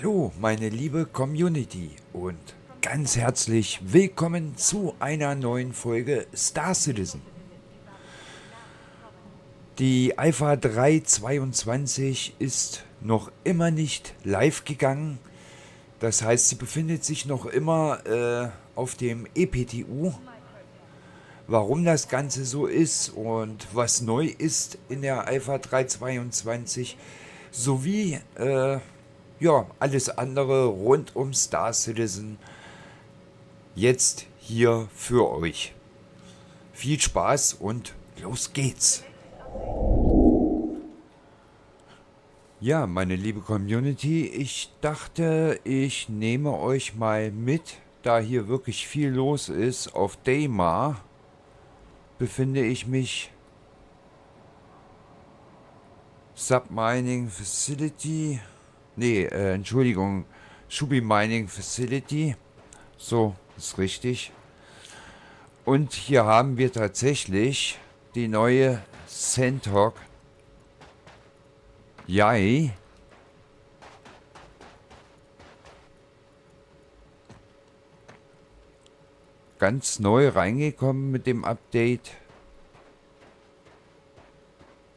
Hallo, meine liebe Community und ganz herzlich willkommen zu einer neuen Folge Star Citizen. Die Alpha 3.22 ist noch immer nicht live gegangen. Das heißt, sie befindet sich noch immer auf dem EPTU. Warum das Ganze so ist und was neu ist in der Alpha 3.22 sowie ja, alles andere rund um Star Citizen jetzt hier für euch. Viel Spaß und los geht's! Ja, meine liebe Community, ich dachte, ich nehme euch mal mit, da hier wirklich viel los ist. Auf Daymar befinde ich mich. Submining Facility. Nee, Entschuldigung. Shubi Mining Facility. So, ist richtig. Und hier haben wir tatsächlich die neue Sandhawk Yai. Ganz neu reingekommen mit dem Update.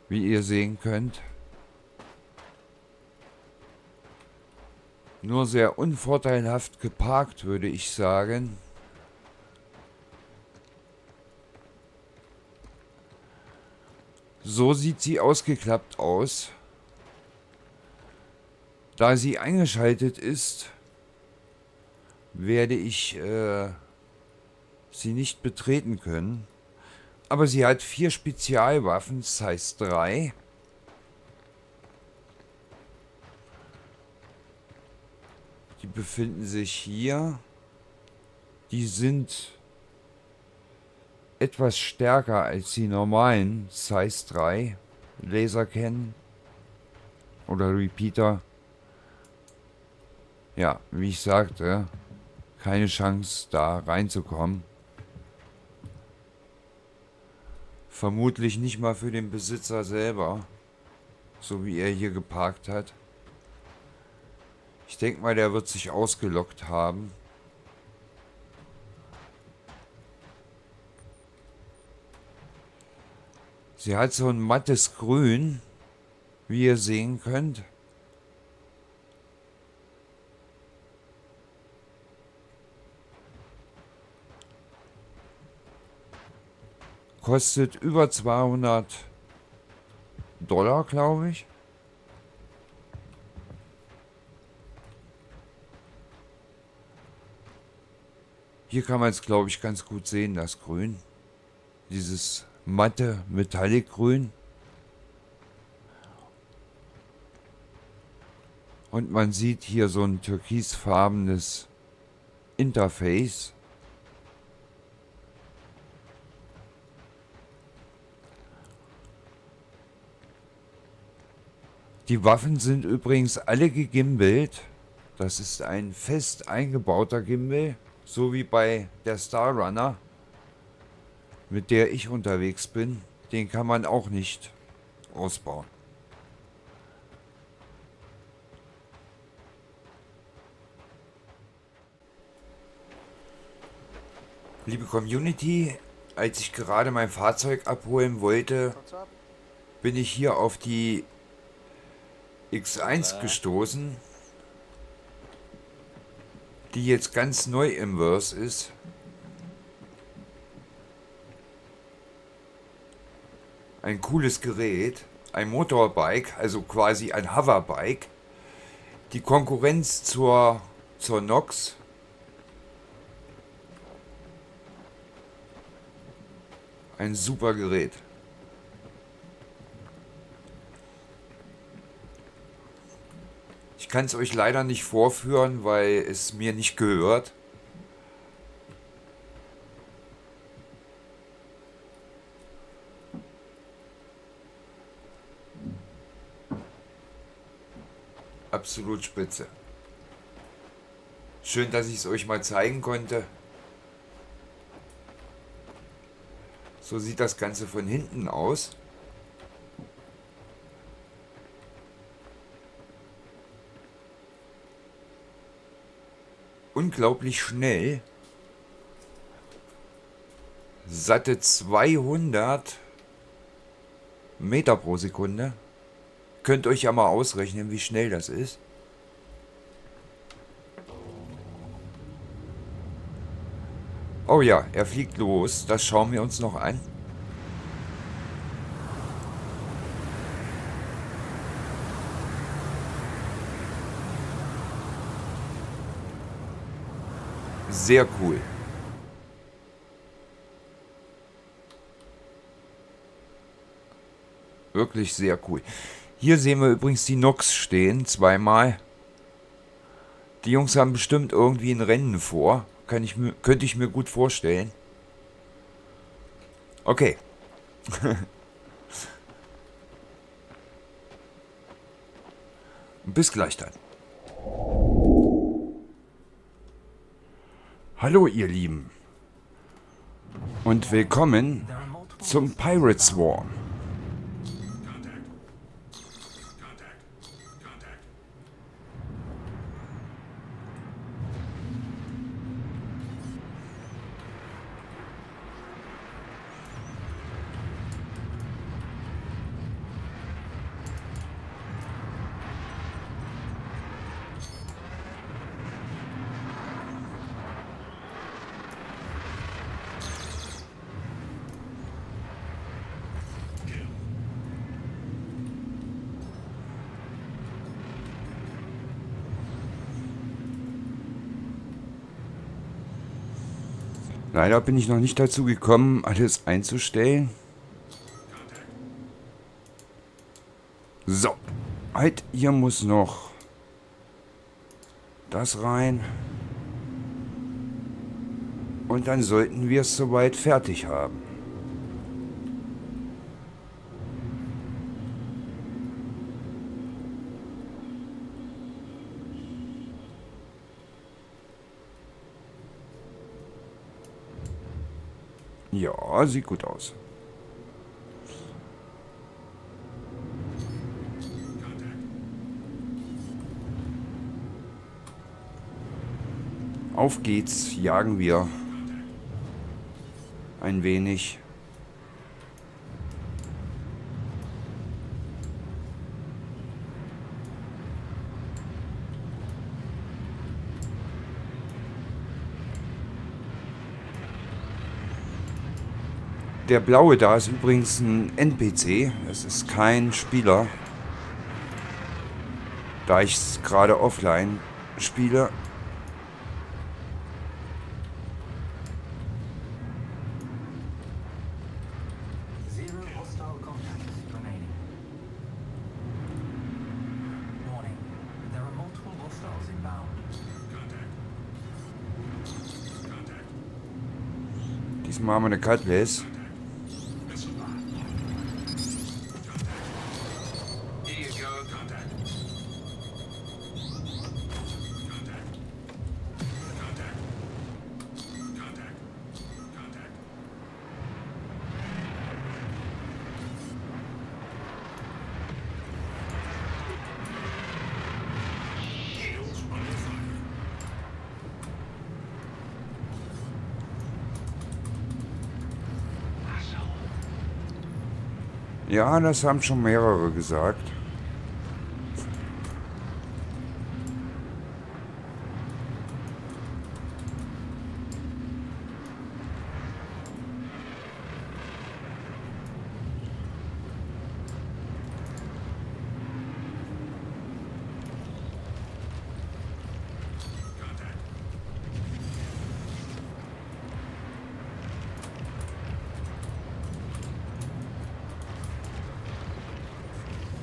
Wie ihr sehen könnt. Nur sehr unvorteilhaft geparkt, würde ich sagen. So sieht sie ausgeklappt aus. Da sie eingeschaltet ist, werde ich sie nicht betreten können. Aber sie hat 4 Spezialwaffen, Size 3. Die befinden sich hier. Die sind etwas stärker als die normalen Size 3 Lasercannon oder Repeater. Ja, wie ich sagte, keine Chance da reinzukommen. Vermutlich nicht mal für den Besitzer selber, so wie er hier geparkt hat. Ich denke mal, der wird sich ausgelockt haben. Sie hat so ein mattes Grün, wie ihr sehen könnt. Kostet über $200, glaube ich. Hier kann man es, glaube ich, ganz gut sehen, das Grün. Dieses matte Metallic-Grün. Und man sieht hier so ein türkisfarbenes Interface. Die Waffen sind übrigens alle gegimbelt. Das ist ein fest eingebauter Gimbal, so wie bei der Star Runner, mit der ich unterwegs bin. Den kann man auch nicht ausbauen. Liebe Community, als ich gerade mein Fahrzeug abholen wollte, bin ich hier auf die X1 gestoßen, die jetzt ganz neu im Verse ist. Ein cooles Gerät, ein Motorbike, also quasi ein Hoverbike. Die Konkurrenz zur Nox. Ein super Gerät. Ich kann es euch leider nicht vorführen, weil es mir nicht gehört. Absolut spitze. Schön, dass ich es euch mal zeigen konnte. So sieht das Ganze von hinten aus. unglaublich schnell. Satte 200 Meter pro Sekunde. Könnt euch ja mal ausrechnen, wie schnell das ist. Oh ja, er fliegt los. Das schauen wir uns noch an. Sehr cool. Wirklich sehr cool. Hier sehen wir übrigens die Nox stehen, zweimal. Die Jungs haben bestimmt irgendwie ein Rennen vor. Könnte ich mir gut vorstellen. Okay. Bis gleich dann. Hallo ihr Lieben. Und willkommen zum Pirate Swarm. Leider bin ich noch nicht dazu gekommen, alles einzustellen. So, halt, hier muss noch das rein. Und dann sollten wir es soweit fertig haben. Ja, sieht gut aus. Auf geht's, jagen wir ein wenig. Der blaue da ist übrigens ein NPC, es ist kein Spieler, da ich es gerade offline spiele. Diesmal haben wir eine Cutlass. Ja, das haben schon mehrere gesagt.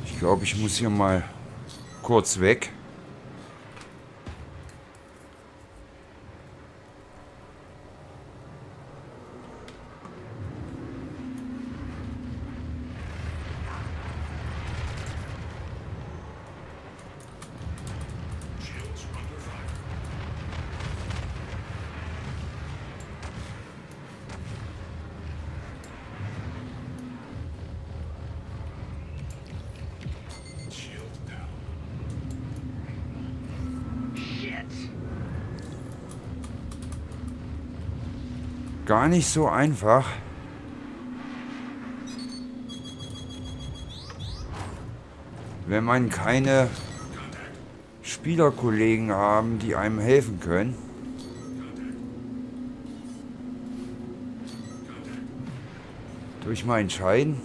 Ich glaube, ich muss hier mal kurz weg. gar nicht so einfach. Wenn man keine Spielerkollegen haben, die einem helfen können. Durch mal entscheiden.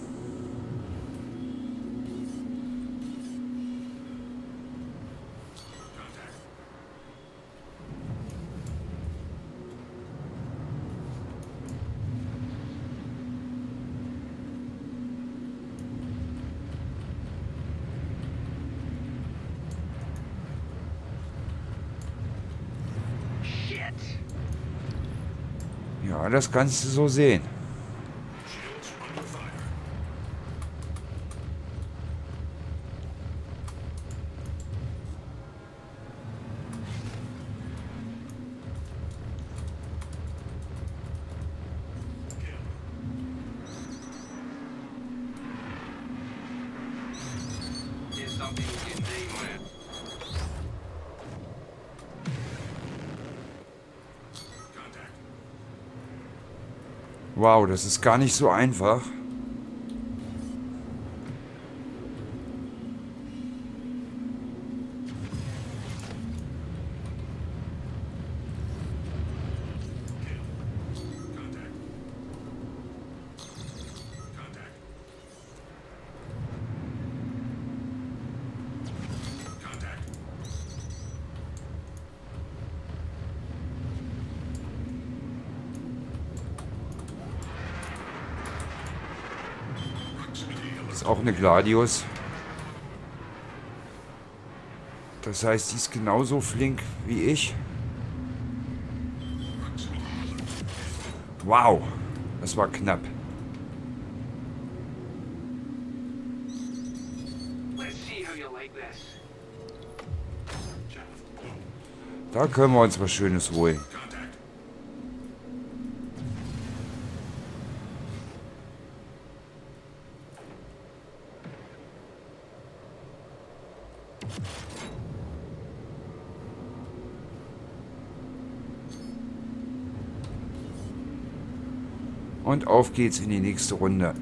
Ja, das kannst du so sehen. Wow, das ist gar nicht so einfach. Ist auch eine Gladius. Das heißt, die ist genauso flink wie ich. Wow, das war knapp. Da können wir uns was Schönes holen. Und auf geht's in die nächste Runde.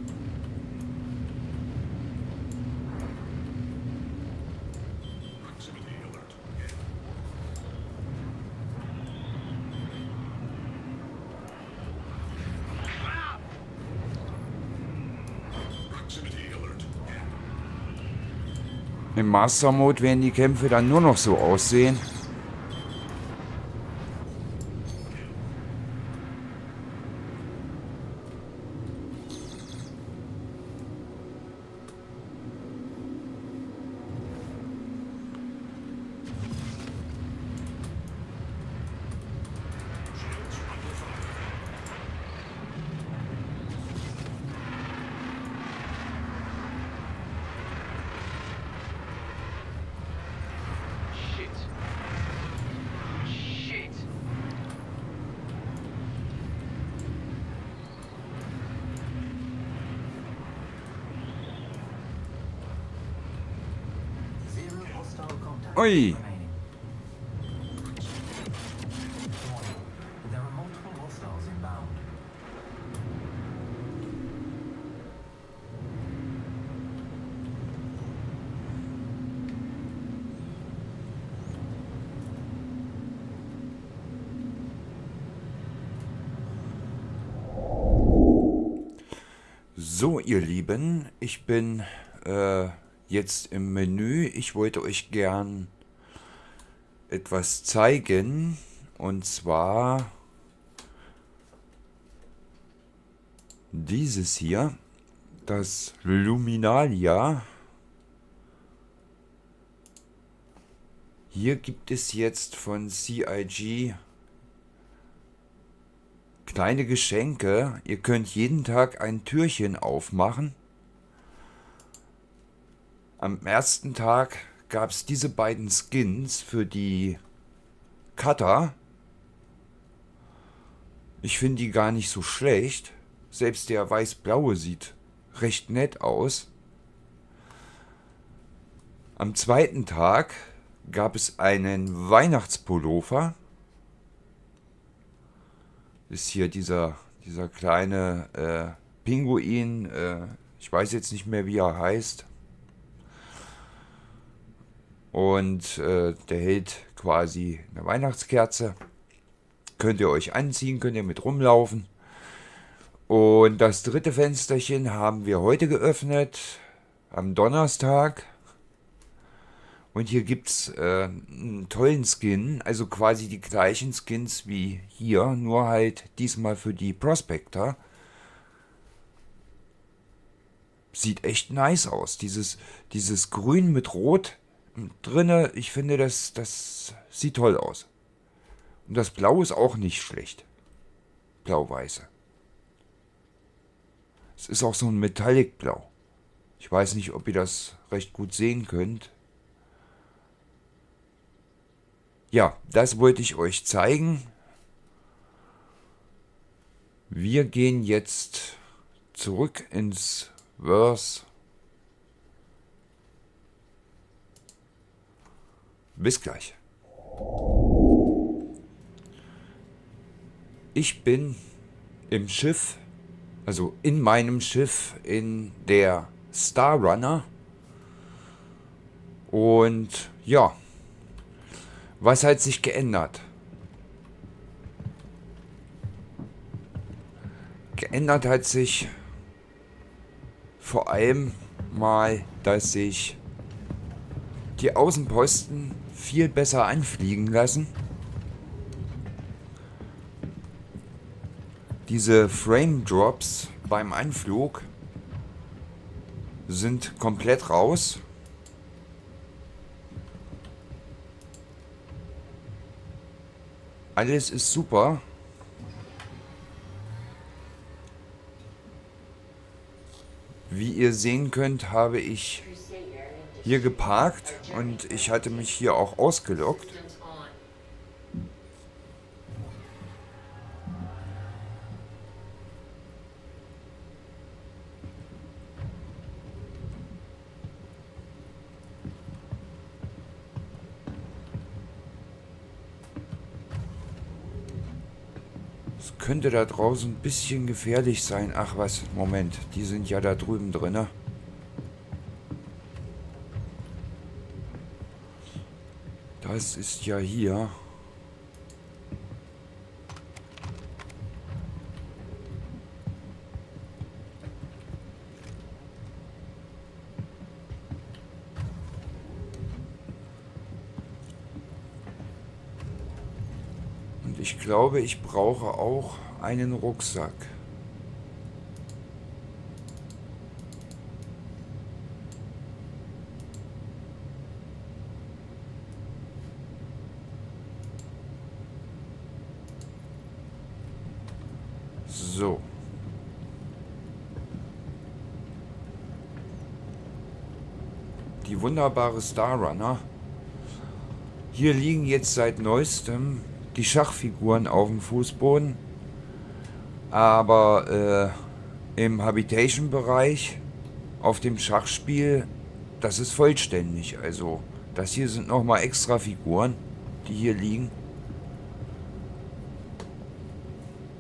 Im Master Mode werden die Kämpfe dann nur noch so aussehen. Ui. So, ihr Lieben, ich bin jetzt im Menü. Ich wollte euch gern etwas zeigen, und zwar dieses hier, das Luminalia. Hier gibt es jetzt von CIG kleine Geschenke. Ihr könnt jeden Tag ein Türchen aufmachen. Am ersten Tag gab es diese beiden Skins für die Cutter. Ich finde die gar nicht so schlecht. Selbst der weiß-blaue sieht recht nett aus. Am zweiten Tag gab es einen Weihnachtspullover. Ist hier dieser Dieser kleine Pinguin, ich weiß jetzt nicht mehr, wie er heißt. Und der hält quasi eine Weihnachtskerze. Könnt ihr euch anziehen, könnt ihr mit rumlaufen. Und das dritte Fensterchen haben wir heute geöffnet, am Donnerstag. Und hier gibt es einen tollen Skin, also quasi die gleichen Skins wie hier, nur halt diesmal für die Prospector. Sieht echt nice aus. Dieses Grün mit Rot drinne, ich finde, das sieht toll aus. Und das Blau ist auch nicht schlecht. Blau-weiße. Es ist auch so ein Metallic-Blau. Ich weiß nicht, ob ihr das recht gut sehen könnt. Ja, das wollte ich euch zeigen. Wir gehen jetzt zurück ins Verse. Bis gleich. Ich bin im Schiff, also in meinem Schiff in der Star Runner. Und ja, was hat sich geändert? Geändert hat sich vor allem mal, dass sich die Außenposten viel besser anfliegen lassen. Diese Frame Drops beim Anflug sind komplett raus. Alles ist super. Wie ihr sehen könnt, habe ich hier geparkt und ich hatte mich hier auch ausgeloggt. Es könnte da draußen ein bisschen gefährlich sein. Ach was, Moment, die sind ja da drüben drin. Das ist ja hier. Und ich glaube, ich brauche auch einen Rucksack. So. Die wunderbare Star Runner. Hier liegen jetzt seit neuestem die Schachfiguren auf dem Fußboden. Aber im Habitation-Bereich auf dem Schachspiel, das ist vollständig. Also das hier sind nochmal extra Figuren, die hier liegen.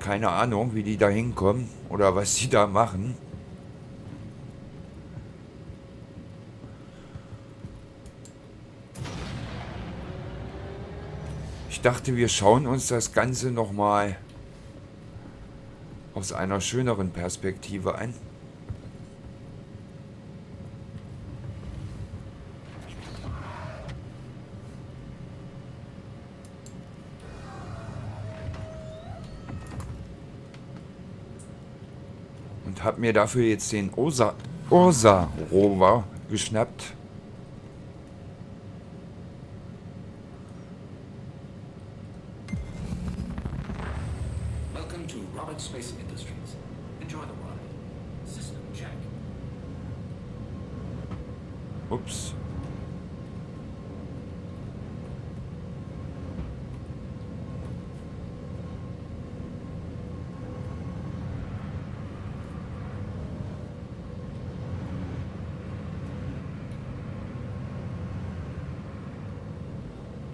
Keine Ahnung, wie die da hinkommen oder was sie da machen. Ich dachte, wir schauen uns das Ganze nochmal aus einer schöneren Perspektive an. Und habe mir dafür jetzt den Ursa Rover geschnappt. Space Industries. Enjoy the ride. System check. Ups.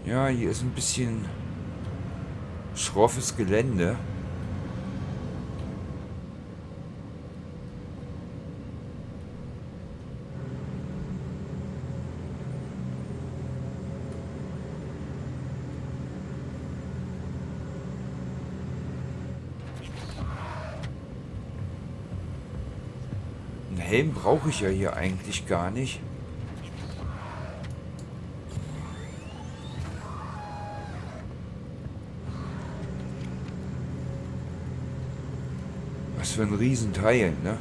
Ja, hier ist ein bisschen schroffes Gelände. Helm brauche ich ja hier eigentlich gar nicht. Was für ein Riesenteil, ne?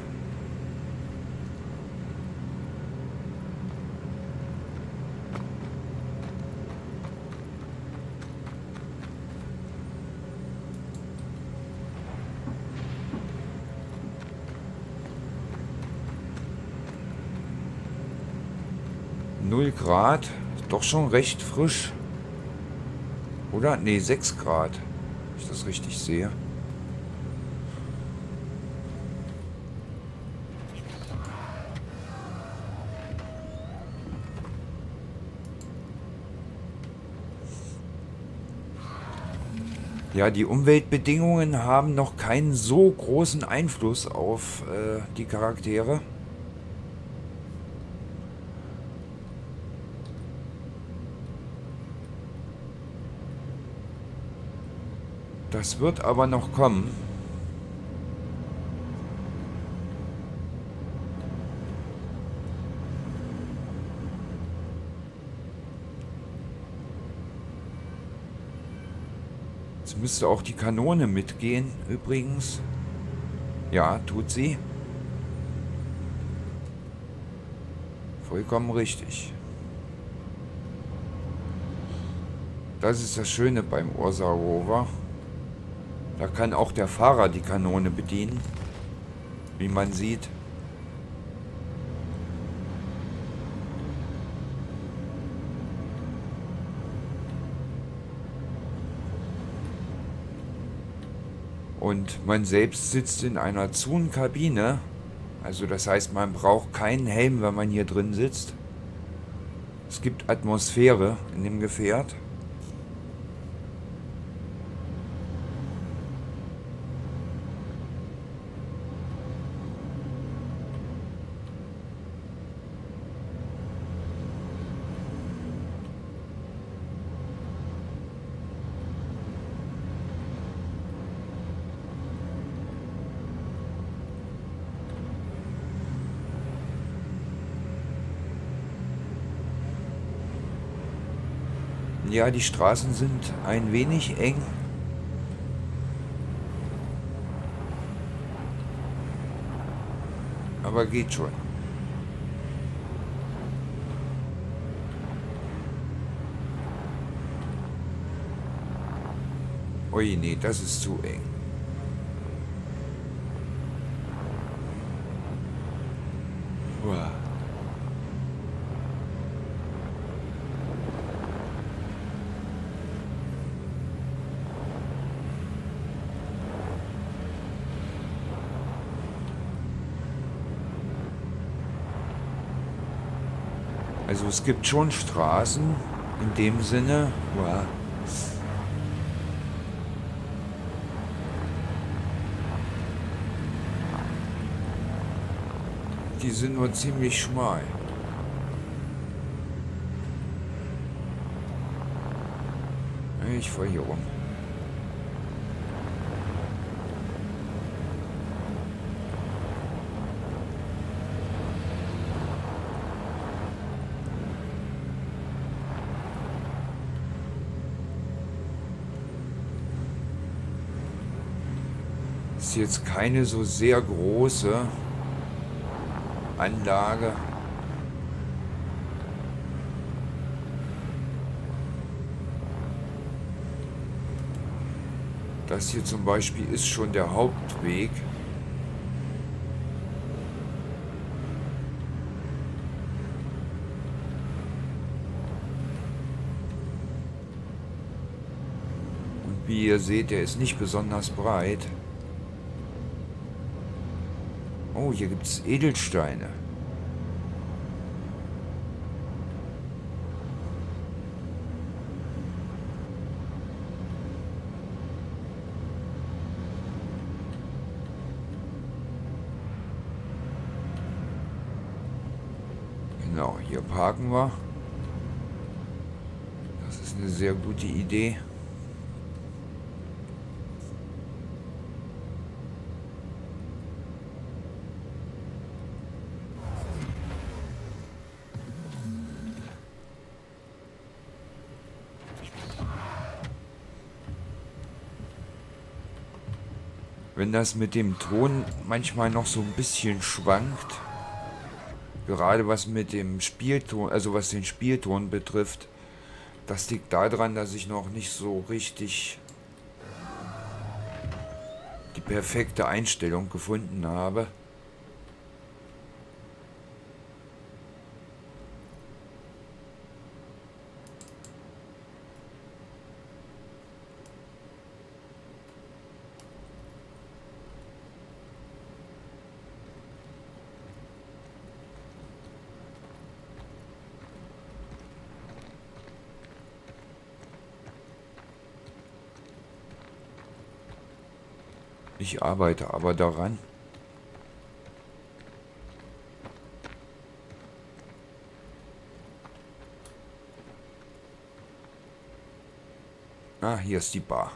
Grad, doch schon recht frisch. Oder? Ne, 6 Grad. Wenn ich das richtig sehe. Ja, die Umweltbedingungen haben noch keinen so großen Einfluss auf die Charaktere. Das wird aber noch kommen. Jetzt müsste auch die Kanone mitgehen, übrigens. Ja, tut sie. Vollkommen richtig. Das ist das Schöne beim Ursa Rover. Da kann auch der Fahrer die Kanone bedienen, wie man sieht. Und man selbst sitzt in einer Zoom-Kabine. Also das heißt, man braucht keinen Helm, wenn man hier drin sitzt. Es gibt Atmosphäre in dem Gefährt. Ja, die Straßen sind ein wenig eng. Aber geht schon. Ui, nee, das ist zu eng. Uah. Also es gibt schon Straßen in dem Sinne. Uah. Die sind nur ziemlich schmal. Ich fahre hier rum. Ist jetzt keine so sehr große Anlage. Das hier zum Beispiel ist schon der Hauptweg. Und wie ihr seht, der ist nicht besonders breit. Oh, hier gibt es Edelsteine. Genau, hier parken wir. Das ist eine sehr gute Idee. wenn das mit dem Ton manchmal noch so ein bisschen schwankt. Gerade was mit dem Spielton, also was den Spielton betrifft. Das liegt daran, dass ich noch nicht so richtig die perfekte Einstellung gefunden habe. Ich arbeite aber daran. Ah, hier ist die Bar.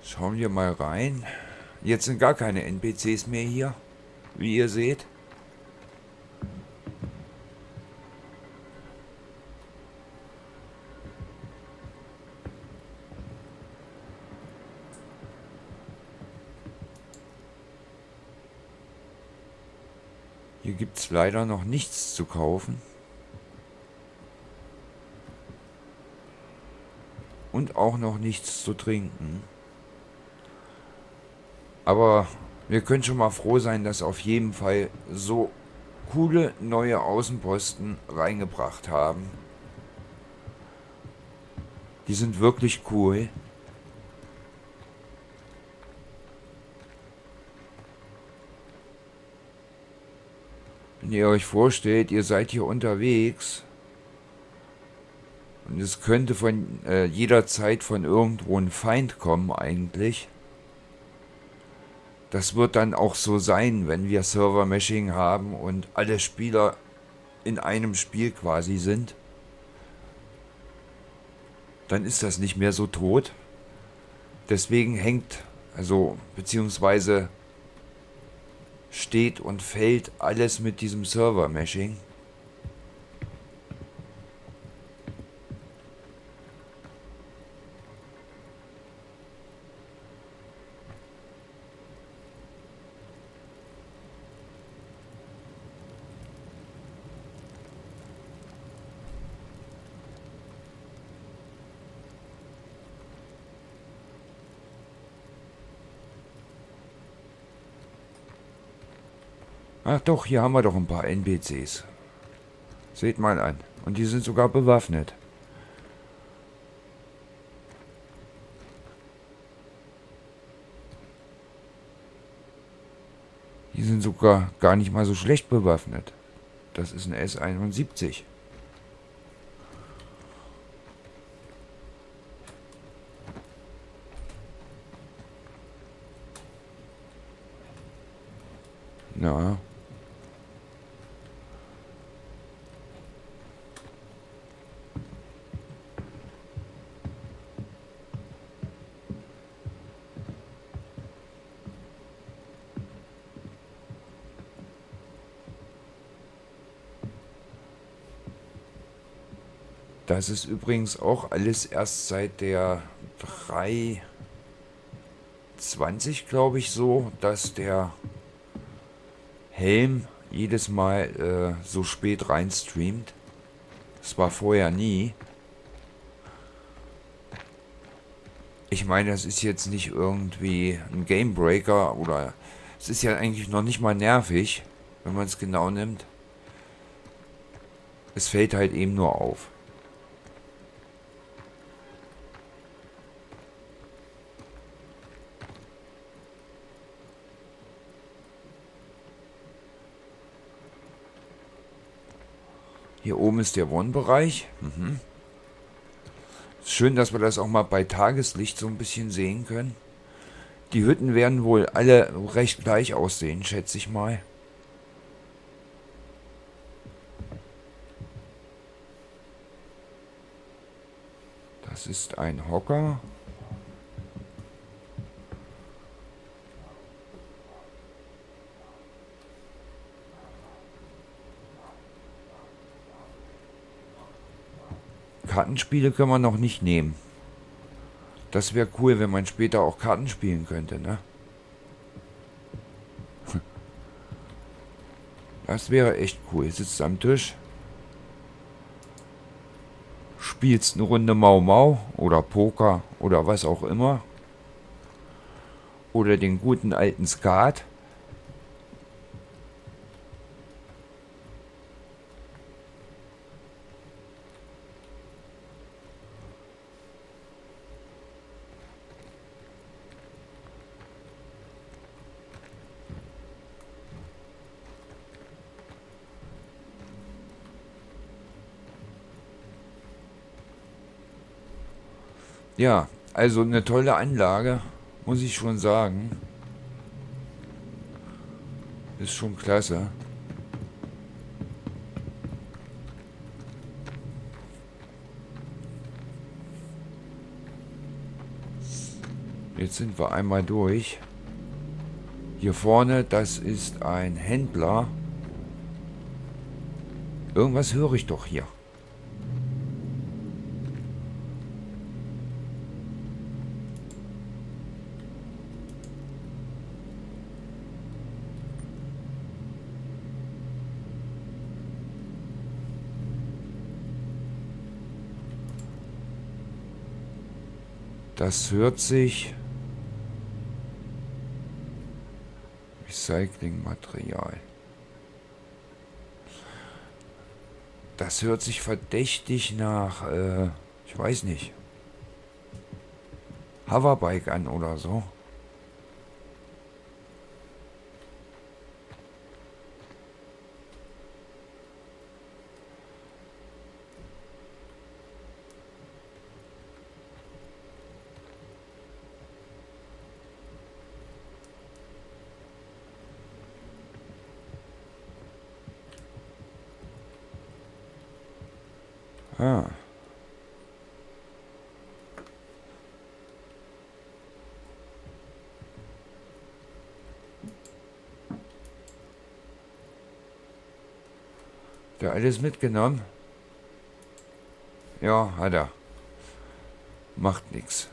Schauen wir mal rein. Jetzt sind gar keine NPCs mehr hier, wie ihr seht. Hier gibt es leider noch nichts zu kaufen. Und auch noch nichts zu trinken. Aber wir können schon mal froh sein, dass auf jeden Fall so coole neue Außenposten reingebracht haben. Die sind wirklich cool. Wenn ihr euch vorstellt, ihr seid hier unterwegs und es könnte von jederzeit von irgendwo ein Feind kommen eigentlich. Das wird dann auch so sein, wenn wir Server-Meshing haben und alle Spieler in einem Spiel quasi sind. Dann ist das nicht mehr so tot. Deswegen hängt, beziehungsweise steht und fällt alles mit diesem Server-Meshing. Ach doch, hier haben wir doch ein paar NPCs. Seht mal an. Und die sind sogar bewaffnet. Die sind sogar gar nicht mal so schlecht bewaffnet. Das ist ein S71. Na. Das ist übrigens auch alles erst seit der 3.20, glaube ich, so, dass der Helm jedes Mal so spät reinstreamt. Das war vorher nie. Ich meine, das ist jetzt nicht irgendwie ein Gamebreaker oder es ist ja eigentlich noch nicht mal nervig, wenn man es genau nimmt. Es fällt halt eben nur auf. Hier oben ist der Wohnbereich. Ist schön, dass wir das auch mal bei Tageslicht so ein bisschen sehen können. Die Hütten werden wohl alle recht gleich aussehen, schätze ich mal. Das ist ein Hocker. Kartenspiele können wir noch nicht nehmen. Das wäre cool, wenn man später auch Karten spielen könnte, ne? Das wäre echt cool. Sitzt am Tisch, spielst eine Runde Mau Mau oder Poker oder was auch immer. Oder den guten alten Skat. Ja, also eine tolle Anlage, muss ich schon sagen. Ist schon klasse. Jetzt sind wir einmal durch. Hier vorne, das ist ein Händler. Irgendwas höre ich doch hier. Das hört sich Recyclingmaterial. Das hört sich verdächtig nach, ich weiß nicht, Hoverbike an oder so. Ah. Der alles mitgenommen? Ja, hat er. Macht nix.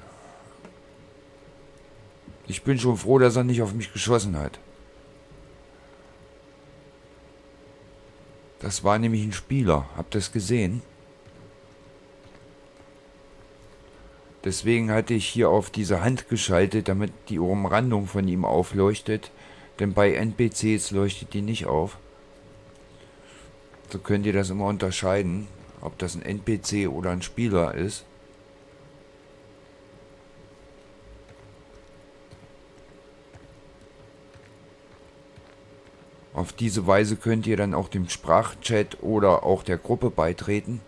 Ich bin schon froh, dass er nicht auf mich geschossen hat. Das war nämlich ein Spieler. Habt ihr das gesehen? Deswegen hatte ich hier auf diese Hand geschaltet, damit die Umrandung von ihm aufleuchtet. Denn bei NPCs leuchtet die nicht auf. So könnt ihr das immer unterscheiden, ob das ein NPC oder ein Spieler ist. Auf diese Weise könnt ihr dann auch dem Sprachchat oder auch der Gruppe beitreten.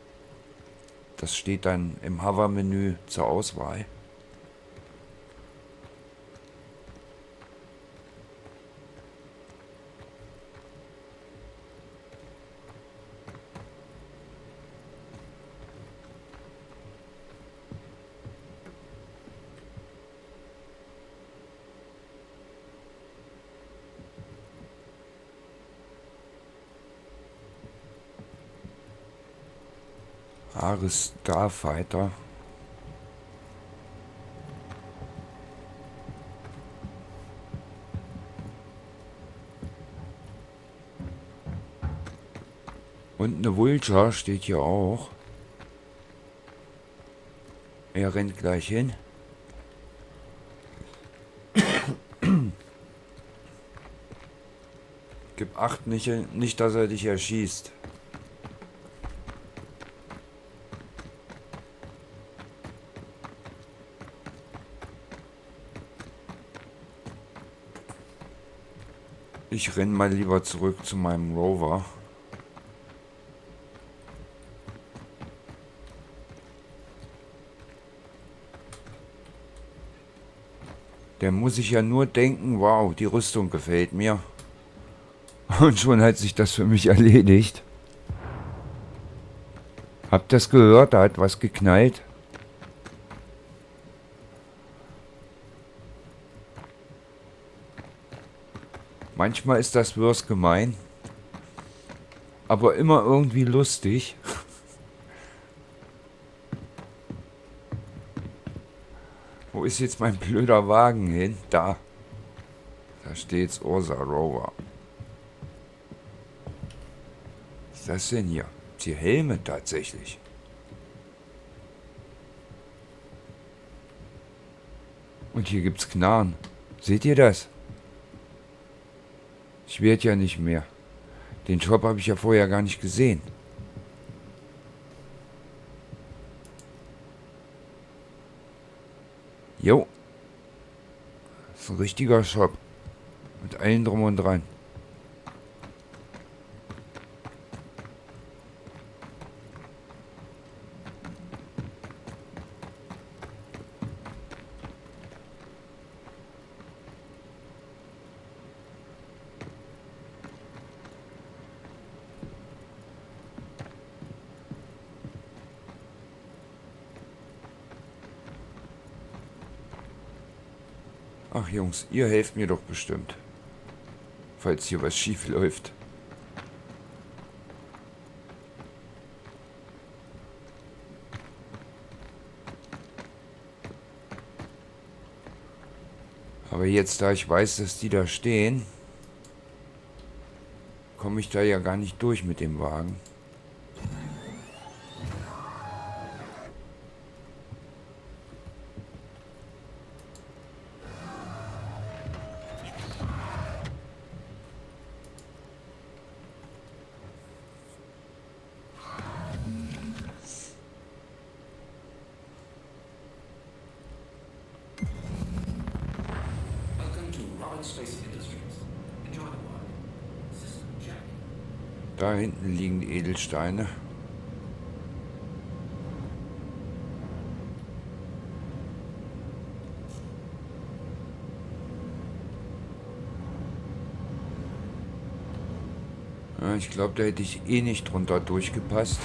Das steht dann im Hover-Menü zur Auswahl. Starfighter. Und eine Vulture steht hier auch. Er rennt gleich hin. Gib Acht, nicht, dass er dich erschießt. Ich renn mal lieber zurück zu meinem Rover. Der muss sich ja nur denken, wow, die Rüstung gefällt mir. Und schon hat sich das für mich erledigt. Habt ihr das gehört? Da hat was geknallt. Manchmal ist das Wurst gemein, aber immer irgendwie lustig. Wo ist jetzt mein blöder Wagen hin? Da. Da steht's Ursa Rover. Was ist das denn hier? Die Helme tatsächlich. Und hier gibt's Knarren. Seht ihr das? Ich werde ja nicht mehr. Den Shop habe ich ja vorher gar nicht gesehen. Jo. Das ist ein richtiger Shop. Mit allen drum und dran. Ach Jungs, ihr helft mir doch bestimmt. Falls hier was schief läuft. Aber jetzt, da ich weiß, dass die da stehen, komme ich da ja gar nicht durch mit dem Wagen. Da hinten liegen die Edelsteine. Ja, ich glaube, da hätte ich eh nicht drunter durchgepasst.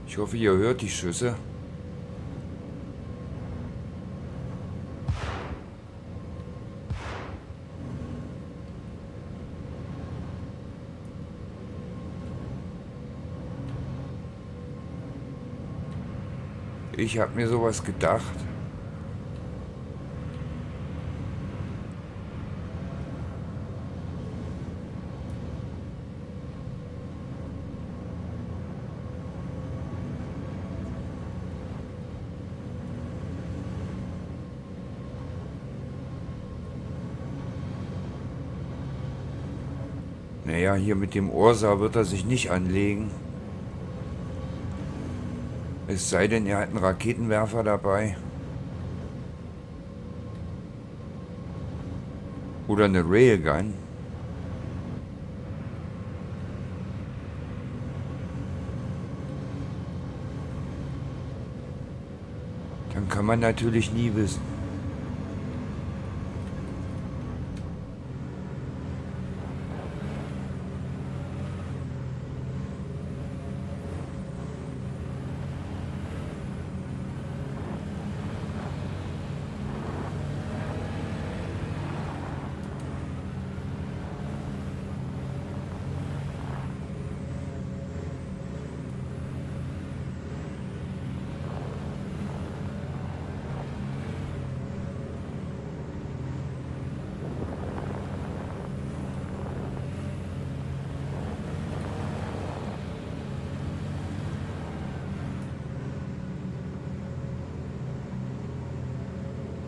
Ich hoffe, ihr hört die Schüsse. Ich habe mir sowas gedacht. Naja, hier mit dem Ursa wird er sich nicht anlegen. Es sei denn, er hat einen Raketenwerfer dabei. Oder eine Railgun. Dann kann man natürlich nie wissen.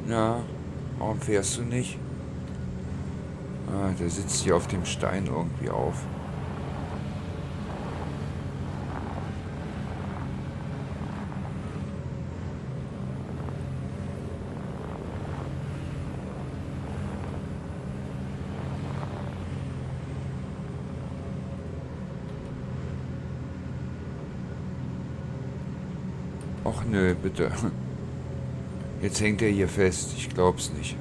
Na, warum fährst du nicht? Ah, der sitzt hier auf dem Stein irgendwie auf. Och nö, bitte. Jetzt hängt er hier fest. Ich glaub's nicht.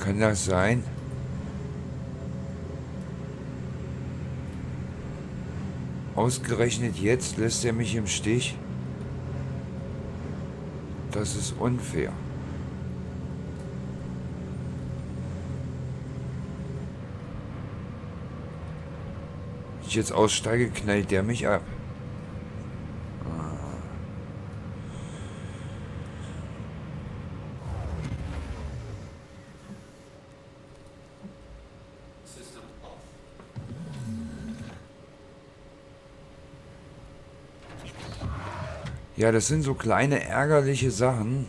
Kann das sein? Ausgerechnet jetzt lässt er mich im Stich? Das ist unfair. Wenn ich jetzt aussteige, knallt der mich ab. System off. Ja, das sind so kleine ärgerliche Sachen,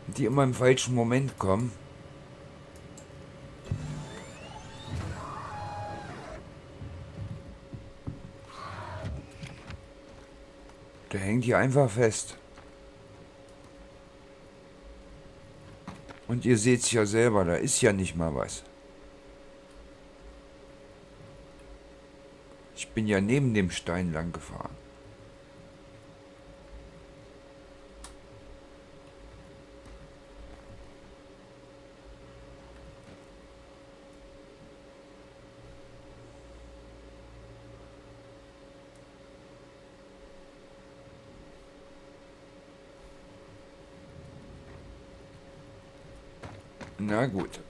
die immer im falschen Moment kommen. Der hängt hier einfach fest. Und ihr seht's ja selber, da ist ja nicht mal was. Ich bin ja neben dem Stein lang gefahren. Na gut.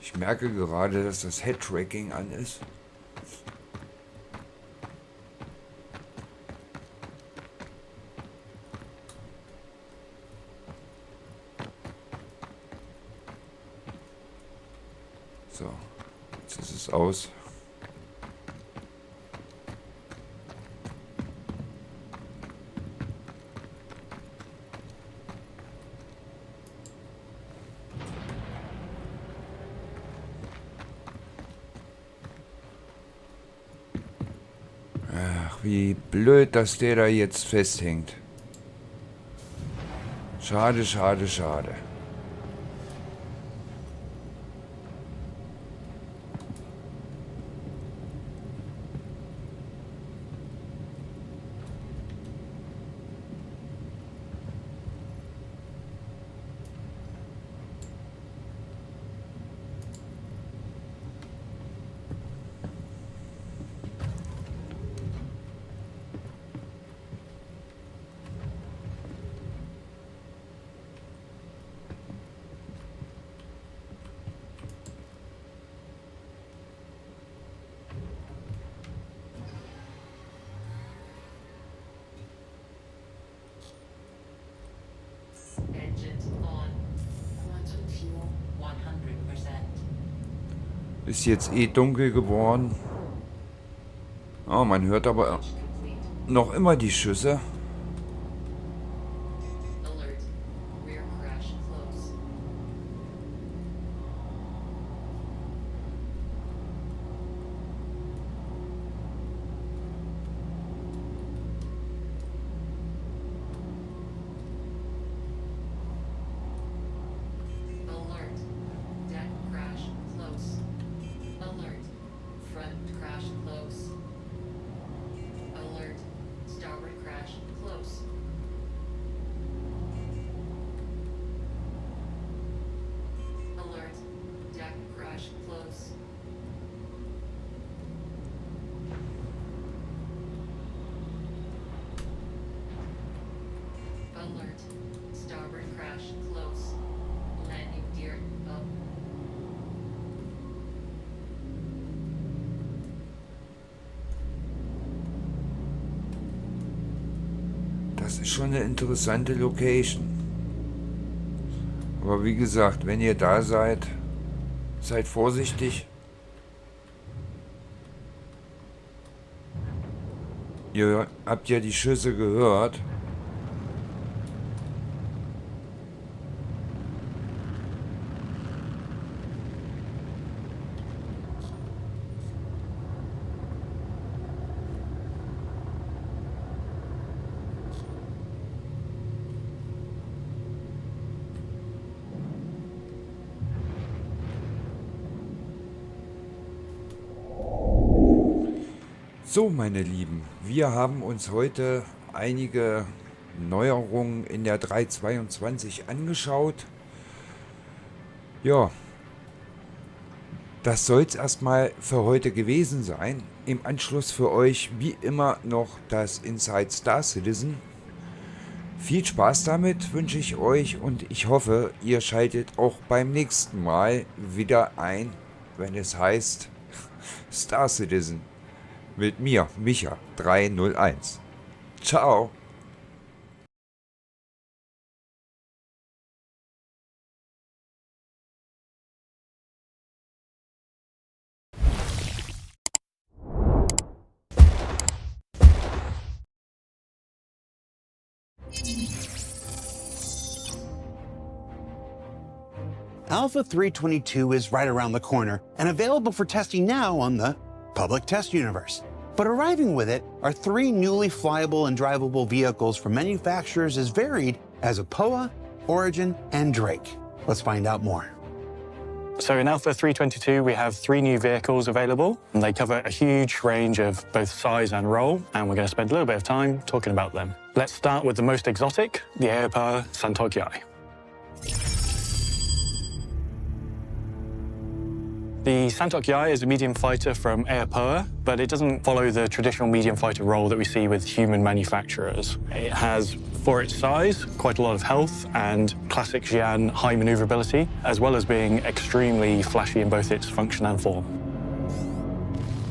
Ich merke gerade, dass das Head-Tracking an ist. So, jetzt ist es aus. Ach, wie blöd, dass der da jetzt festhängt. Schade, schade, schade. Engines on. Quantum fuel 100%. Ist jetzt eh dunkel geworden. Oh, man hört aber Launch complete. noch immer die Schüsse. Alert. Rear crash close. Alert. Deck crash close. Alert. Front crash close. Alert. Starboard crash close. Alert. Deck crash close. Alert. Starboard crash close. Landing gear up. Das ist schon eine interessante Location. Aber wie gesagt, wenn ihr da seid, seid vorsichtig. Ihr habt ja die Schüsse gehört. So, meine Lieben, wir haben uns heute einige Neuerungen in der 322 angeschaut. Ja, das soll es erstmal für heute gewesen sein. Im Anschluss für euch wie immer noch das Inside Star Citizen. Viel Spaß damit wünsche ich euch und ich hoffe, ihr schaltet auch beim nächsten Mal wieder ein, wenn es heißt Star Citizen. Mit mir, Micha 301. Ciao. Alpha 322 is right around the corner and available for testing now on the public test universe. But arriving with it are 3 newly flyable and drivable vehicles from manufacturers as varied as Apoa, Origin, and Drake. Let's find out more. So in Alpha 322, we have 3 new vehicles available, and they cover a huge range of both size and role, and we're going to spend a little bit of time talking about them. Let's start with the most exotic, the Apoa Santok. The Santok is a medium fighter from Apoa, but it doesn't follow the traditional medium fighter role that we see with human manufacturers. It has, for its size, quite a lot of health and classic Xi'an high maneuverability, as well as being extremely flashy in both its function and form.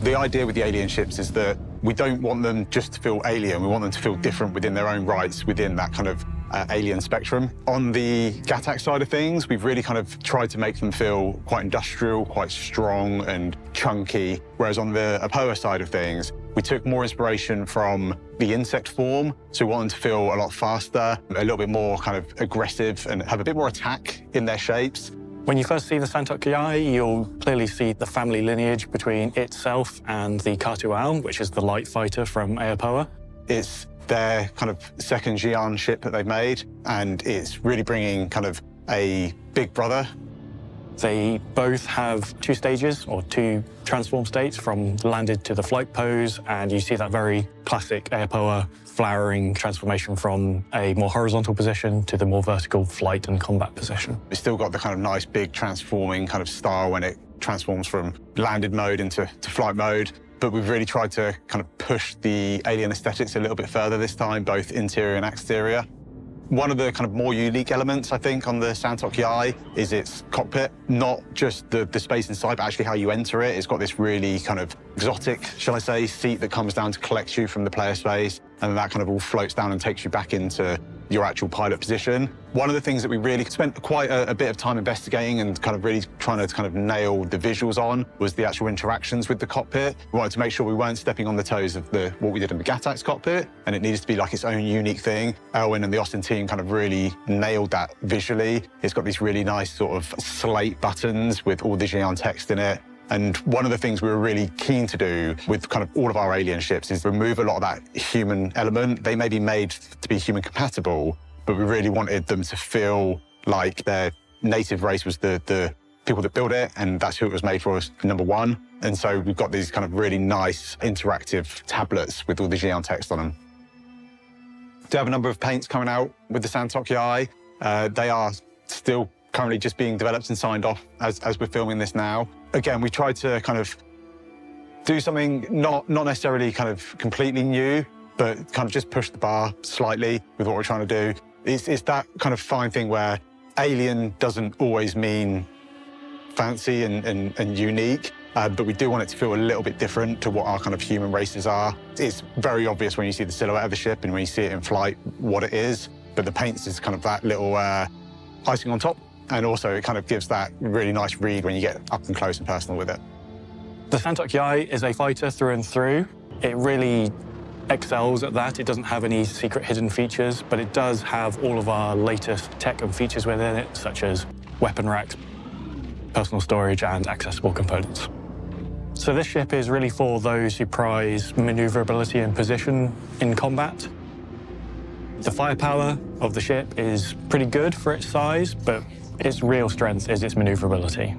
The idea with the alien ships is that we don't want them just to feel alien, we want them to feel different within their own rights, within that kind of alien spectrum. On the Gattax side of things, we've really kind of tried to make them feel quite industrial, quite strong and chunky, whereas on the Apoa side of things, we took more inspiration from the insect form, so we want them to feel a lot faster, a little bit more kind of aggressive and have a bit more attack in their shapes. When you first see the Santok you'll clearly see the family lineage between itself and the Katual, which is the light fighter from Apoa. It's their kind of second Xi'an ship that they've made, and it's really bringing kind of a big brother. They both have 2 stages, or 2 transform states, from landed to the flight pose, and you see that very classic Apoa flowering transformation from a more horizontal position to the more vertical flight and combat position. It's still got the kind of nice big transforming kind of style when it transforms from landed mode into flight mode. But we've really tried to kind of push the alien aesthetics a little bit further this time, both interior and exterior. One of the kind of more unique elements, I think, on the Santok is its cockpit. Not just the space inside, but actually how you enter it. It's got this really kind of exotic, shall I say, seat that comes down to collect you from the player space, and that kind of all floats down and takes you back into your actual pilot position. One of the things that we really spent quite a bit of time investigating and kind of really trying to kind of nail the visuals on was the actual interactions with the cockpit. We wanted to make sure we weren't stepping on the toes of what we did in the Gattax cockpit, and it needed to be like its own unique thing. Elwin and the Austin team kind of really nailed that visually. It's got these really nice sort of slate buttons with all the Xi'an text in it. And one of the things we were really keen to do with kind of all of our alien ships is remove a lot of that human element. They may be made to be human compatible, but we really wanted them to feel like their native race was the people that built it, and that's who it was made for, as number 1. And so we've got these kind of really nice interactive tablets with all the Xi'an text on them. Do have a number of paints coming out with the Santok. They are still currently just being developed and signed off as we're filming this now. Again, we tried to kind of do something not necessarily kind of completely new, but kind of just push the bar slightly with what we're trying to do. It's that kind of fine thing where alien doesn't always mean fancy and unique, but we do want it to feel a little bit different to what our kind of human races are. It's very obvious when you see the silhouette of the ship and when you see it in flight what it is, but the paints is kind of that little icing on top. And also it kind of gives that really nice read when you get up and close and personal with it. The Santok is a fighter through and through. It really excels at that. It doesn't have any secret hidden features, but it does have all of our latest tech and features within it, such as weapon racks, personal storage, and accessible components. So this ship is really for those who prize maneuverability and position in combat. The firepower of the ship is pretty good for its size, but its real strength is its maneuverability.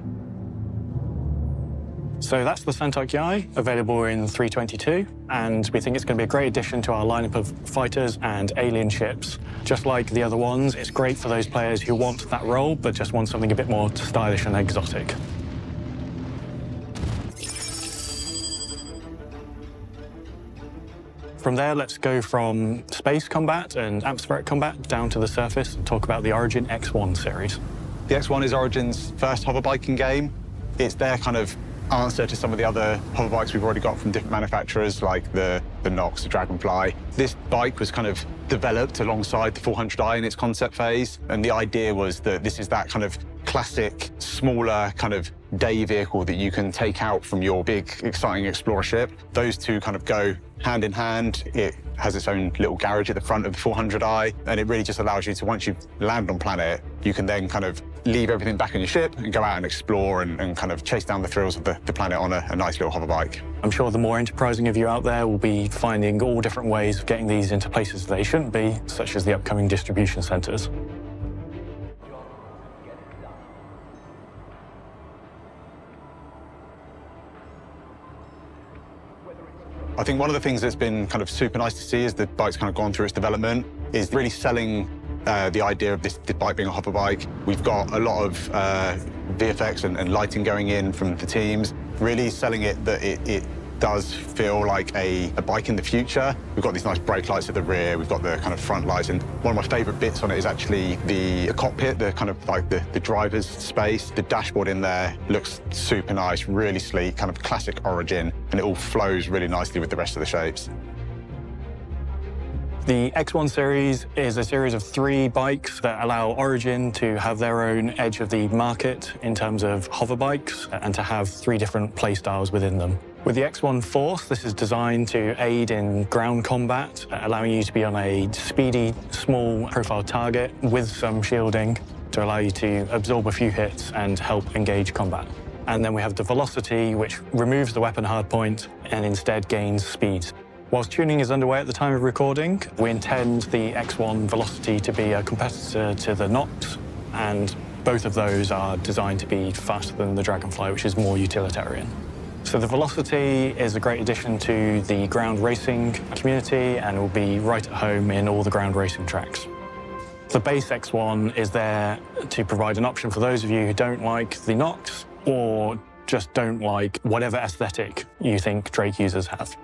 So that's the Santok Yai, available in 322, and we think it's going to be a great addition to our lineup of fighters and alien ships. Just like the other ones, it's great for those players who want that role, but just want something a bit more stylish and exotic. From there, let's go from space combat and atmospheric combat down to the surface and talk about the Origin X1 series. The X1 is Origin's first hoverbiking game. It's their kind of answer to some of the other hoverbikes we've already got from different manufacturers, like the Nox, the Dragonfly. This bike was kind of developed alongside the 400i in its concept phase, and the idea was that this is that kind of classic, smaller kind of day vehicle that you can take out from your big, exciting explorer ship. Those two kind of go hand in hand. It has its own little garage at the front of the 400i, and it really just allows you to, once you've landed on planet, you can then kind of leave everything back on your ship and go out and explore and kind of chase down the thrills of the planet on a nice little hoverbike. I'm sure the more enterprising of you out there will be finding all different ways of getting these into places they shouldn't be, such as the upcoming distribution centres. I think one of the things that's been kind of super nice to see as the bike's kind of gone through its development is really selling the idea of this bike being a hoverbike. We've got a lot of VFX and lighting going in from the teams, really selling it that it does feel like a bike in the future. We've got these nice brake lights at the rear, we've got the kind of front lights, and one of my favourite bits on it is actually the cockpit, the kind of like the driver's space. The dashboard in there looks super nice, really sleek, kind of classic Origin, and it all flows really nicely with the rest of the shapes. The X1 series is a series of 3 bikes that allow Origin to have their own edge of the market in terms of hover bikes and to have 3 different play styles within them. With the X1 Force, this is designed to aid in ground combat, allowing you to be on a speedy, small profile target with some shielding to allow you to absorb a few hits and help engage combat. And then we have the Velocity, which removes the weapon hardpoint and instead gains speed. Whilst tuning is underway at the time of recording, we intend the X1 Velocity to be a competitor to the Nox, and both of those are designed to be faster than the Dragonfly, which is more utilitarian. So the Velocity is a great addition to the ground racing community and will be right at home in all the ground racing tracks. The base X1 is there to provide an option for those of you who don't like the Nox or just don't like whatever aesthetic you think Drake users have.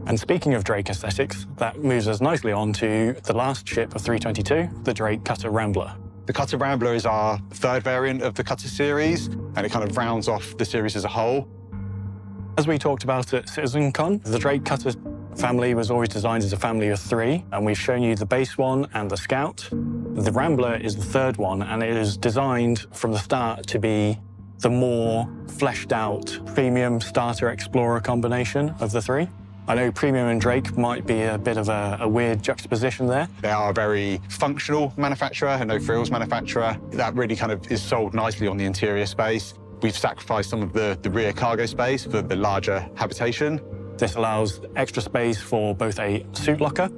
And speaking of Drake aesthetics, that moves us nicely on to the last ship of 322, the Drake Cutter Rambler. The Cutter Rambler is our 3rd variant of the Cutter series, and it kind of rounds off the series as a whole. As we talked about at CitizenCon, the Drake Cutter family was always designed as a family of 3, and we've shown you the base one and the Scout. The Rambler is the 3rd one, and it is designed from the start to be the more fleshed out premium starter explorer combination of the 3. I know Premium and Drake might be a bit of a weird juxtaposition there. They are a very functional manufacturer, a no-frills manufacturer. That really kind of is sold nicely on the interior space. We've sacrificed some of the rear cargo space for the larger habitation. This allows extra space for both a suit locker,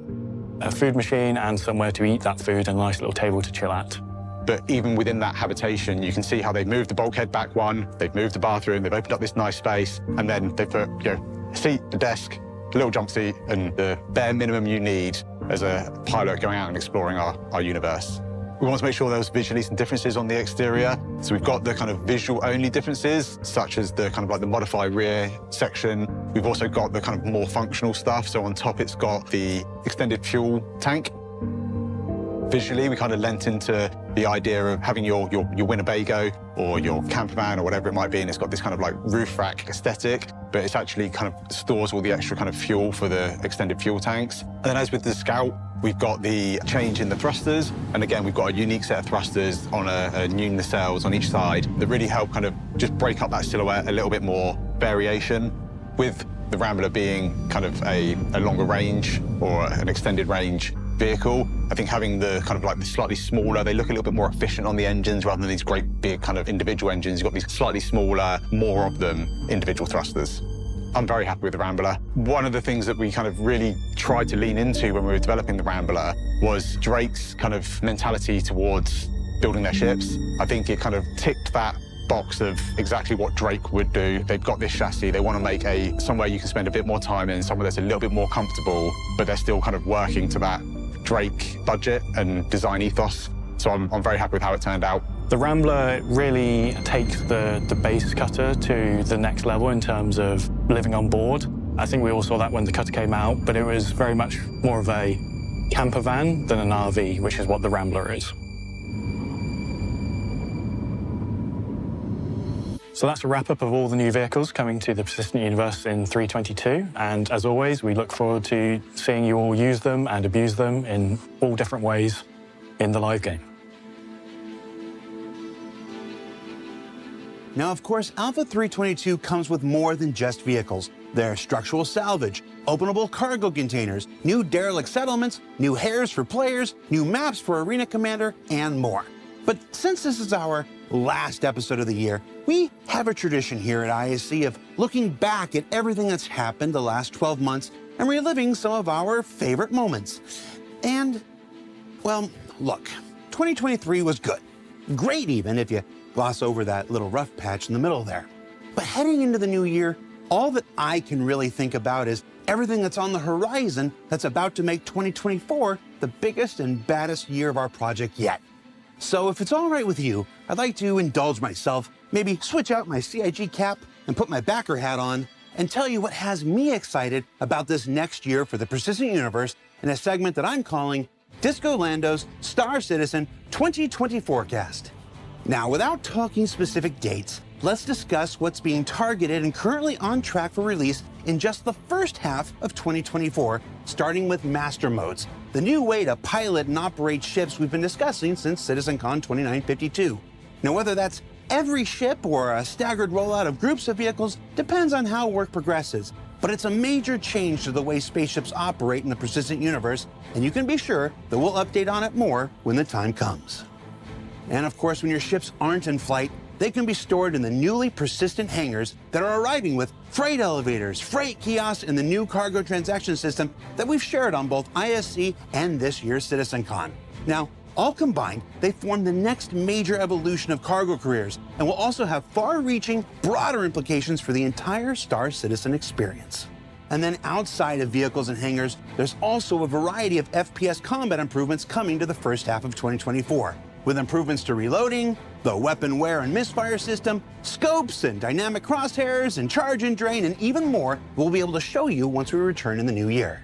a food machine, and somewhere to eat that food and a nice little table to chill at. But even within that habitation, you can see how they've moved the bulkhead back one, they've moved the bathroom, they've opened up this nice space, and then they've put, a seat, a desk, a little jump seat, and the bare minimum you need as a pilot going out and exploring our universe. We want to make sure there was visually some differences on the exterior. So we've got the kind of visual-only differences, such as the kind of like the modified rear section. We've also got the kind of more functional stuff. So on top, it's got the extended fuel tank. Visually, we kind of lent into the idea of having your Winnebago or your camper van or whatever it might be, and it's got this kind of like roof rack aesthetic, but it's actually kind of stores all the extra kind of fuel for the extended fuel tanks. And then as with the Scout, we've got the change in the thrusters, and again, we've got a unique set of thrusters on a new nacelles on each side that really help kind of just break up that silhouette a little bit more variation. With the Rambler being kind of a longer range or an extended range vehicle, I think having the kind of like the slightly smaller, they look a little bit more efficient on the engines rather than these great big kind of individual engines. You've got these slightly smaller, more of them individual thrusters. I'm very happy with the Rambler. One of the things that we kind of really tried to lean into when we were developing the Rambler was Drake's kind of mentality towards building their ships. I think it kind of ticked that box of exactly what Drake would do. They've got this chassis, they want to make somewhere you can spend a bit more time in, somewhere that's a little bit more comfortable, but they're still kind of working to that Drake budget and design ethos. So I'm very happy with how it turned out. The Rambler really takes the base cutter to the next level in terms of living on board. I think we all saw that when the cutter came out, but it was very much more of a camper van than an RV, which is what the Rambler is. So that's a wrap-up of all the new vehicles coming to the Persistent Universe in 322. And as always, we look forward to seeing you all use them and abuse them in all different ways in the live game. Now, of course, Alpha 322 comes with more than just vehicles. There's structural salvage, openable cargo containers, new derelict settlements, new hairs for players, new maps for Arena Commander, and more. But since this is our last episode of the year, we have a tradition here at ISC of looking back at everything that's happened the last 12 months and reliving some of our favorite moments. And, well, look, 2023 was good. Great even if you gloss over that little rough patch in the middle there. But heading into the new year, all that I can really think about is everything that's on the horizon that's about to make 2024 the biggest and baddest year of our project yet. So if it's all right with you, I'd like to indulge myself, maybe switch out my CIG cap and put my backer hat on and tell you what has me excited about this next year for the Persistent Universe in a segment that I'm calling Disco Lando's Star Citizen 2020 Forecast. Now, without talking specific dates, let's discuss what's being targeted and currently on track for release in just the first half of 2024, starting with Master Modes, the new way to pilot and operate ships we've been discussing since CitizenCon 2952. Now, whether that's every ship or a staggered rollout of groups of vehicles depends on how work progresses, but it's a major change to the way spaceships operate in the Persistent Universe, and you can be sure that we'll update on it more when the time comes. And of course, when your ships aren't in flight, they can be stored in the newly persistent hangars that are arriving with freight elevators, freight kiosks, and the new cargo transaction system that we've shared on both ISC and this year's CitizenCon. Now, all combined, they form the next major evolution of cargo careers and will also have far-reaching, broader implications for the entire Star Citizen experience. And then outside of vehicles and hangars, there's also a variety of FPS combat improvements coming to the first half of 2024. With improvements to reloading, the weapon wear and misfire system, scopes and dynamic crosshairs and charge and drain, and even more we'll be able to show you once we return in the new year.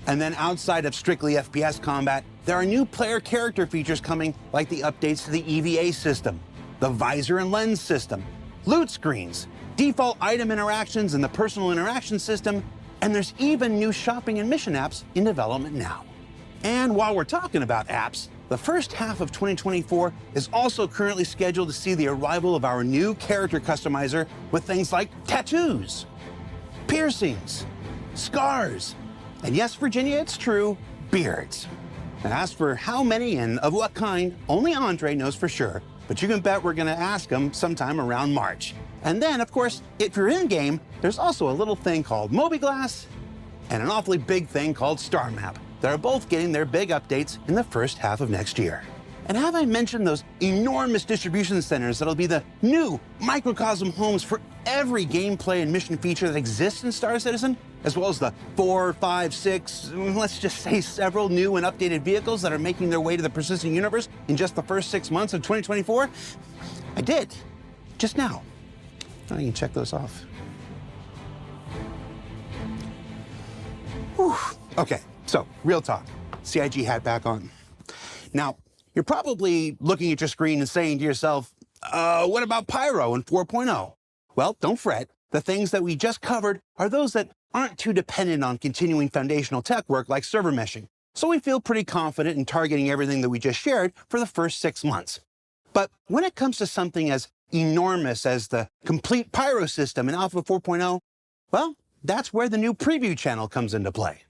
And then outside of strictly FPS combat, there are new player character features coming, like the updates to the EVA system, the visor and lens system, loot screens, default item interactions in the personal interaction system, and there's even new shopping and mission apps in development now. And while we're talking about apps, the first half of 2024 is also currently scheduled to see the arrival of our new character customizer with things like tattoos, piercings, scars, and yes, Virginia, it's true, beards. And as for how many and of what kind, only Andre knows for sure, but you can bet we're gonna ask him sometime around March. And then, of course, if you're in-game, there's also a little thing called Mobiglass and an awfully big thing called Star Map. That are both getting their big updates in the first half of next year. And have I mentioned those enormous distribution centers that'll be the new microcosm homes for every gameplay and mission feature that exists in Star Citizen, as well as the 4, 5, 6, let's just say several new and updated vehicles that are making their way to the Persistent Universe in just the first 6 months of 2024? I did, just now. Now you can check those off. Whew. Okay. So, real talk, CIG hat back on. Now, you're probably looking at your screen and saying to yourself, what about Pyro and 4.0? Well, don't fret. The things that we just covered are those that aren't too dependent on continuing foundational tech work like server meshing. So we feel pretty confident in targeting everything that we just shared for the first 6 months. But when it comes to something as enormous as the complete Pyro system in Alpha 4.0, well, that's where the new preview channel comes into play.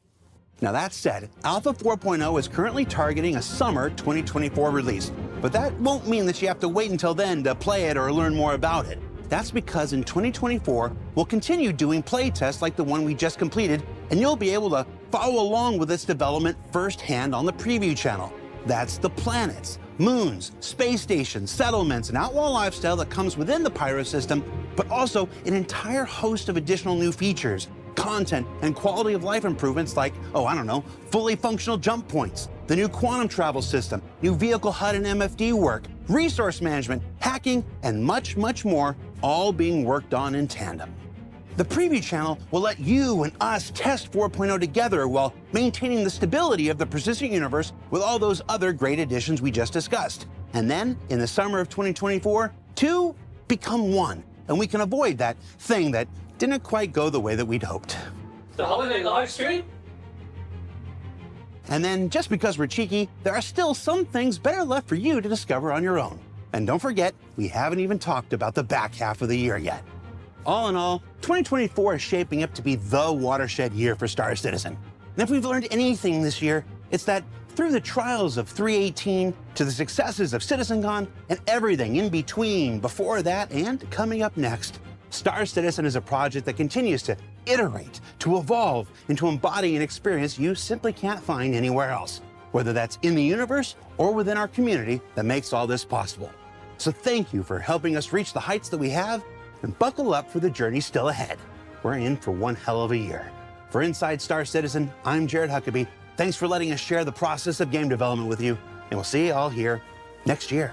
Now that said, Alpha 4.0 is currently targeting a summer 2024 release, but that won't mean that you have to wait until then to play it or learn more about it. That's because in 2024, we'll continue doing play tests like the one we just completed, and you'll be able to follow along with its development firsthand on the preview channel. That's the planets, moons, space stations, settlements, and outlaw lifestyle that comes within the Pyro system, but also an entire host of additional new features, content, and quality of life improvements like, fully functional jump points, the new quantum travel system, new vehicle HUD and MFD work, resource management, hacking, and much, much more, all being worked on in tandem. The preview channel will let you and us test 4.0 together while maintaining the stability of the persistent universe with all those other great additions we just discussed. And then, in the summer of 2024, two become one, and we can avoid that thing that didn't quite go the way that we'd hoped. The holiday live stream? And then, just because we're cheeky, there are still some things better left for you to discover on your own. And don't forget, we haven't even talked about the back half of the year yet. All in all, 2024 is shaping up to be the watershed year for Star Citizen. And if we've learned anything this year, it's that through the trials of 318 to the successes of CitizenCon and everything in between, before that and coming up next, Star Citizen is a project that continues to iterate, to evolve, and to embody an experience you simply can't find anywhere else, whether that's in the universe or within our community that makes all this possible. So thank you for helping us reach the heights that we have, and buckle up for the journey still ahead. We're in for one hell of a year. For Inside Star Citizen, I'm Jared Huckabee. Thanks for letting us share the process of game development with you, and we'll see you all here next year.